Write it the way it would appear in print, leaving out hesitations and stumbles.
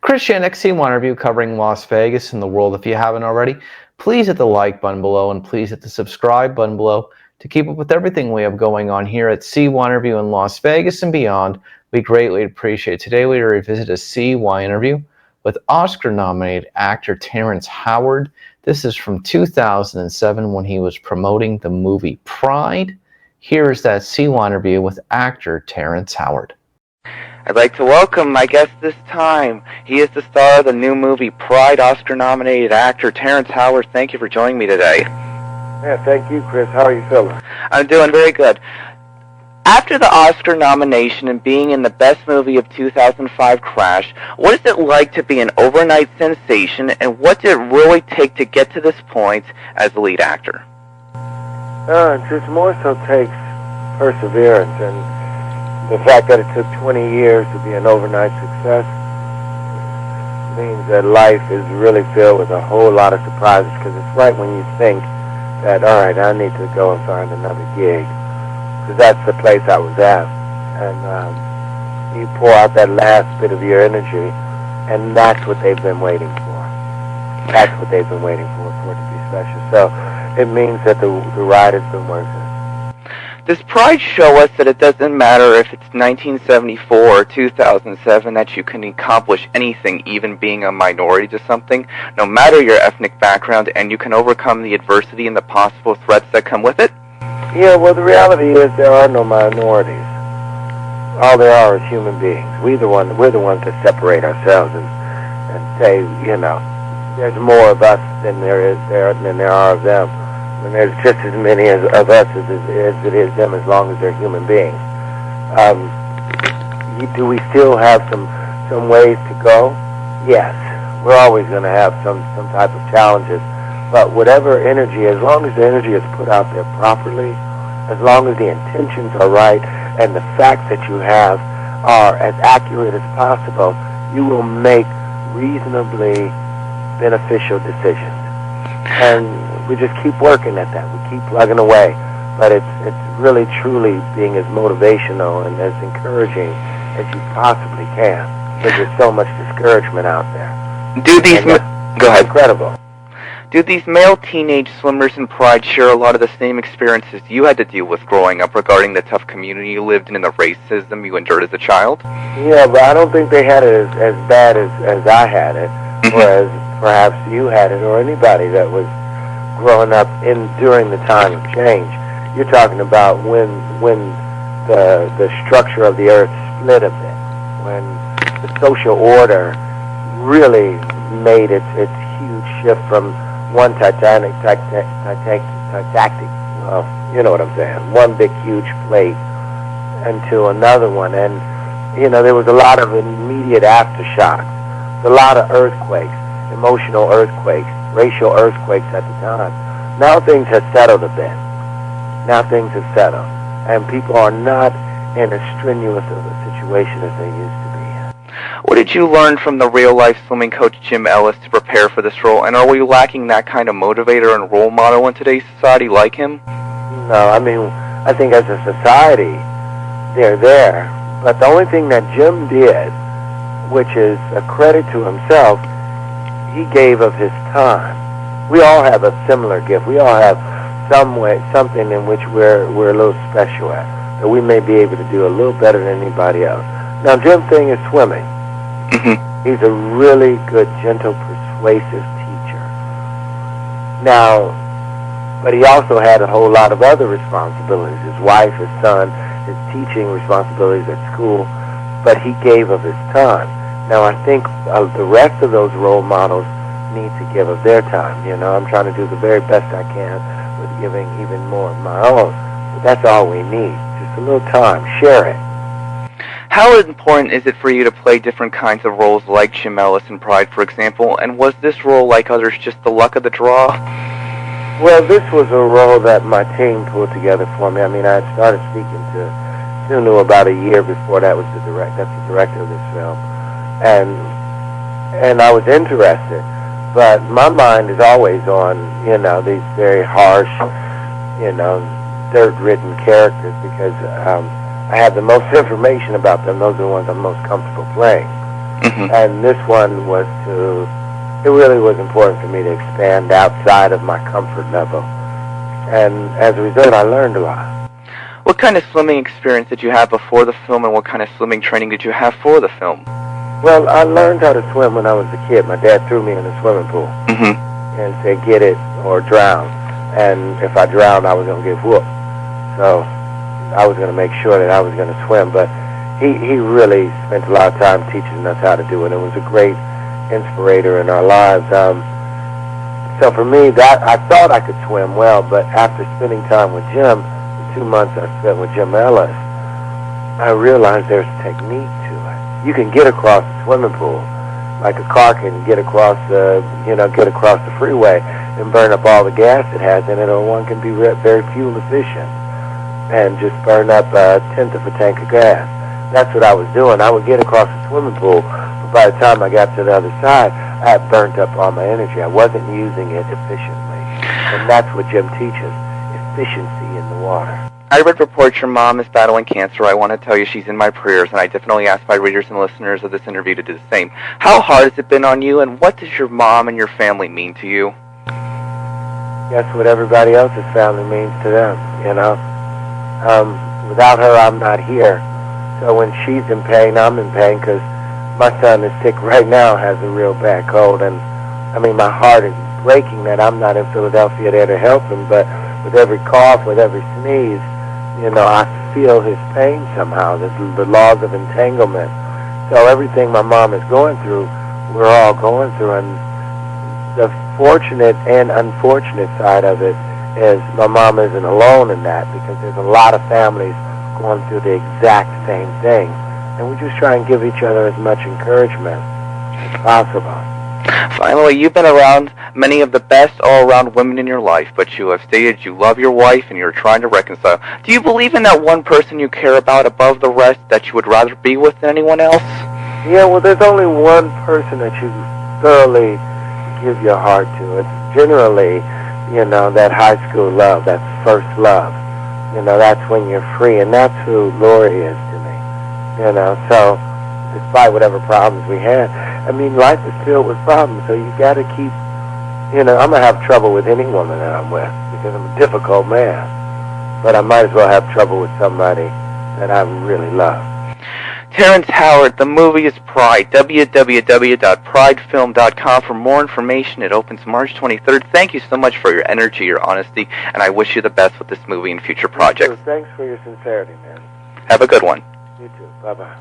Christian CYInterview covering Las Vegas and the world. If you haven't already, please hit the like button below and please hit the subscribe button below to keep up with everything we have going on here at CYInterview in Las Vegas and beyond. We greatly appreciate it. Today we revisit a CYInterview with Oscar-nominated actor Terrence Howard. This is from 2007 when he was promoting the movie Pride. Here is that CYInterview with actor Terrence Howard. I'd like to welcome my guest this time. He is the star of the new movie Pride, Oscar-nominated actor Terrence Howard. Thank you for joining me today. Yeah, thank you, Chris. How are you feeling? I'm doing very good. After the Oscar nomination and being in the best movie of 2005, Crash, what is it like to be an overnight sensation, and what did it really take to get to this point as the lead actor? It just more so takes perseverance, and the fact that it took 20 years to be an overnight success means that life is really filled with a whole lot of surprises, because it's right when you think that, all right, I need to go and find another gig, because that's the place I was at. And you pour out that last bit of your energy, and that's what they've been waiting for. That's what they've been waiting for it to be special. So it means that the ride has been worth it. Does Pride show us that it doesn't matter if it's 1974 or 2007, that you can accomplish anything, even being a minority to something, no matter your ethnic background, and you can overcome the adversity and the possible threats that come with it? Yeah, well, the reality is there are no minorities. All there are is human beings. We're the ones that separate ourselves and say, you know, there's more of us than there are of them. And there's just as many of us as it is them, as long as they're human beings. Do we still have some ways to go? Yes. We're always going to have some type of challenges. But whatever energy, as long as the energy is put out there properly, as long as the intentions are right, and the facts that you have are as accurate as possible, you will make reasonably beneficial decisions. And we just keep working at that. We keep plugging away. But it's really, truly being as motivational and as encouraging as you possibly can, because there's so much discouragement out there. Go ahead. Incredible. Do these male teenage swimmers in Pride share a lot of the same experiences you had to deal with growing up regarding the tough community you lived in and the racism you endured as a child? Yeah, but I don't think they had it as bad as I had it, or as perhaps you had it, or anybody that was growing up during the time of change. You're talking about when the structure of the earth split a bit, when the social order really made its huge shift from one titanic, well, you know what I'm saying, one big huge plate into another one. And, you know, there was a lot of immediate aftershocks, a lot of earthquakes, emotional earthquakes, racial earthquakes at the time. Now things have settled a bit. And people are not in as strenuous of a situation as they used to be. What did you learn from the real-life swimming coach Jim Ellis to prepare for this role, and are we lacking that kind of motivator and role model in today's society like him? No, I mean, I think as a society, they're there. But the only thing that Jim did, which is a credit to himself, he gave of his time. We all have a similar gift. We all have something in which we're a little special at, that we may be able to do a little better than anybody else. Now, Jim's thing is swimming. He's a really good, gentle, persuasive teacher. Now, but he also had a whole lot of other responsibilities. His wife, his son, his teaching responsibilities at school, but he gave of his time. Now, I think the rest of those role models need to give of their time. You know, I'm trying to do the very best I can with giving even more of my own. But that's all we need, just a little time. Share it. How important is it for you to play different kinds of roles like Jim Ellis in Pride, for example, and was this role, like others, just the luck of the draw? Well, this was a role that my team pulled together for me. I mean, I had started speaking to Sunu about a year before that's the director of this film. And I was interested, but my mind is always on, you know, these very harsh, you know, dirt-ridden characters, because I have the most information about them. Those are the ones I'm most comfortable playing. And this one was it really was important for me to expand outside of my comfort level. And as a result, I learned a lot. What kind of swimming experience did you have before the film, and what kind of swimming training did you have for the film? Well, I learned how to swim when I was a kid. My dad threw me in a swimming pool and said, get it or drown. And if I drowned, I was going to get whooped. So I was going to make sure that I was going to swim. But he really spent a lot of time teaching us how to do it. It was a great inspirator in our lives. So for me, that I thought I could swim well, but after spending time with Jim, the 2 months I spent with Jim Ellis, I realized there's technique to it. You can get across the swimming pool, like a car can get across the freeway and burn up all the gas it has in it, or one can be very fuel efficient and just burn up a tenth of a tank of gas. That's what I was doing. I would get across the swimming pool, but by the time I got to the other side, I had burnt up all my energy. I wasn't using it efficiently. And that's what Jim teaches, efficiency in the water. I read reports your mom is battling cancer. I want to tell you she's in my prayers, and I definitely ask my readers and listeners of this interview to do the same. How hard has it been on you, and what does your mom and your family mean to you? Guess what everybody else's family means to them, you know. Without her, I'm not here. So when she's in pain, I'm in pain, because my son is sick right now, has a real bad cold, and I mean, my heart is breaking that I'm not in Philadelphia there to help him, but with every cough, with every sneeze, you know, I feel his pain somehow, the laws of entanglement. So everything my mom is going through, we're all going through, and the fortunate and unfortunate side of it is my mom isn't alone in that, because there's a lot of families going through the exact same thing. And we just try and give each other as much encouragement as possible. Finally, you've been around many of the best all-around women in your life, but you have stated you love your wife and you're trying to reconcile. Do you believe in that one person you care about above the rest that you would rather be with than anyone else? Yeah, well, there's only one person that you thoroughly give your heart to. It's generally, you know, that high school love, that first love. You know, that's when you're free, and that's who Lori is to me. You know, so despite whatever problems we had, I mean, life is filled with problems, so you got to keep, you know, I'm going to have trouble with any woman that I'm with because I'm a difficult man, but I might as well have trouble with somebody that I really love. Terrence Howard, the movie is Pride, www.pridefilm.com for more information. It opens March 23rd. Thank you so much for your energy, your honesty, and I wish you the best with this movie and future projects. Thanks for your sincerity, man. Have a good one. You too. Bye-bye.